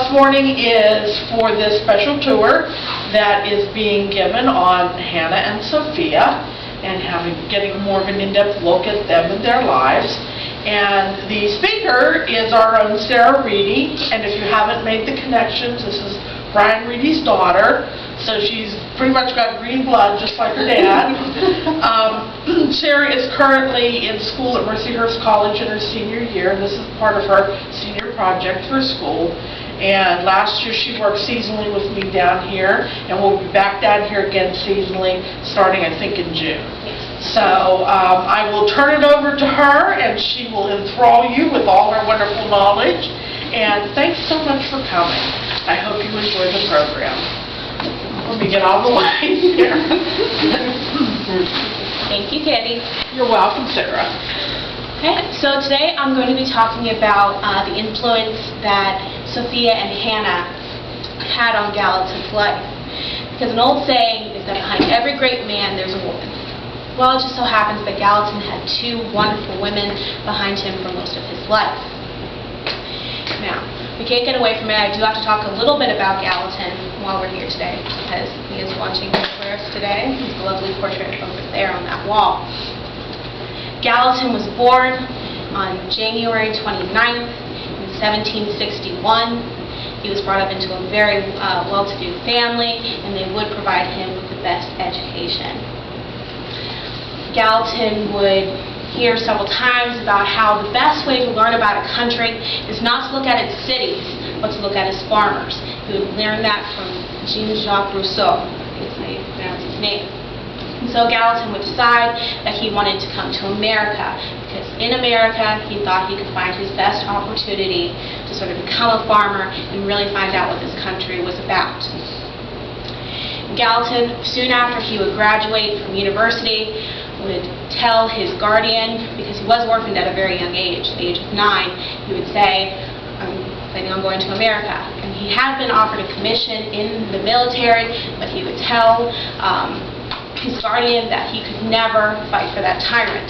this morning is for this special tour that is being given on Hannah and Sophia, and getting more of an in-depth look at them and their lives. And the speaker is our own Sarah Reedy, and if you haven't made the connections, this is Brian Reedy's daughter, so she's pretty much got green blood just like her dad. Sarah is currently in school at Mercyhurst College in her senior year, and this is part of her senior project for school. And last year she worked seasonally with me down here, and we'll be back down here again seasonally starting I think in June. So I will turn it over to her, and she will enthrall you with all her wonderful knowledge. And thanks so much for coming. I hope you enjoy the program. Let me get out of the way here. Thank you, Kitty. You're welcome, Sarah. Okay, so today I'm going to be talking about the influence that Sophia and Hannah had on Gallatin's life. Because an old saying is that behind every great man there's a woman. Well, it just so happens that Gallatin had two wonderful women behind him for most of his life. Now, we can't get away from it. I do have to talk a little bit about Gallatin while we're here today, because he is watching for us today. He's a lovely portrait over there on that wall. Gallatin was born on January 29th in 1761. He was brought up into a very well-to-do family, and they would provide him with the best education. Gallatin would hear several times about how the best way to learn about a country is not to look at its cities, but to look at its farmers. He would learn that from Jean-Jacques Rousseau, I think is how you pronounce his name. And so Gallatin would decide that he wanted to come to America, because in America he thought he could find his best opportunity to sort of become a farmer and really find out what this country was about. Gallatin, soon after he would graduate from university, would tell his guardian, because he was orphaned at a very young age, the age of 9, he would say, I'm planning on going to America. And he had been offered a commission in the military, but he would tell his guardian that he could never fight for that tyrant.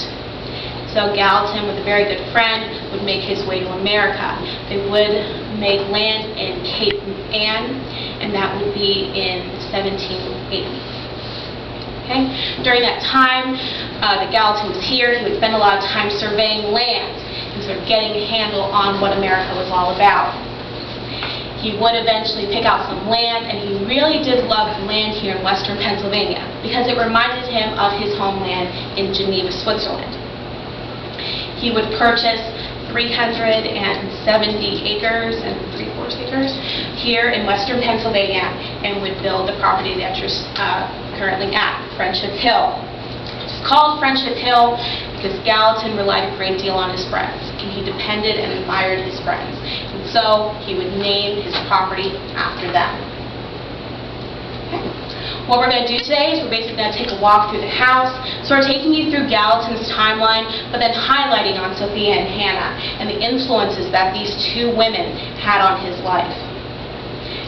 So Gallatin, with a very good friend, would make his way to America. They would make land in Cape Ann, and that would be in 1780. Okay? During that time that Gallatin was here, he would spend a lot of time surveying land and sort of getting a handle on what America was all about. He would eventually pick out some land, and he really did love the land here in western Pennsylvania because it reminded him of his homeland in Geneva, Switzerland. He would purchase 370 acres and 3/4 acres here in western Pennsylvania and would build the property that you're currently at, Friendship Hill. It's called Friendship Hill because Gallatin relied a great deal on his friends, and he depended and admired his friends. And so he would name his property after them. Okay. What we're going to do today is we're basically going to take a walk through the house, sort of taking you through Gallatin's timeline, but then highlighting on Sophia and Hannah and the influences that these two women had on his life.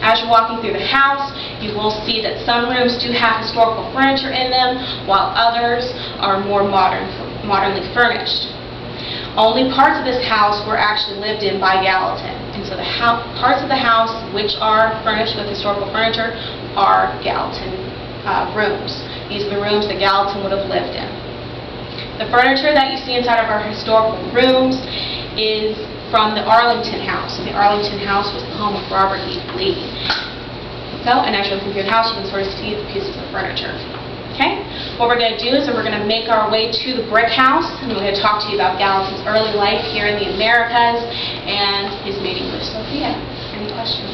As you're walking through the house, you will see that some rooms do have historical furniture in them, while others are more modernly furnished. Only parts of this house were actually lived in by Gallatin, and so the parts of the house which are furnished with historical furniture are Gallatin rooms. These are the rooms that Gallatin would have lived in. The furniture that you see inside of our historical rooms is from the Arlington House. And the Arlington House was the home of Robert E. Lee. So, and as you look through the house, you can sort of see the pieces of furniture. Okay? What we're going to do is we're going to make our way to the brick house, and we're going to talk to you about Gallatin's early life here in the Americas and his meeting with Sophia. Any questions?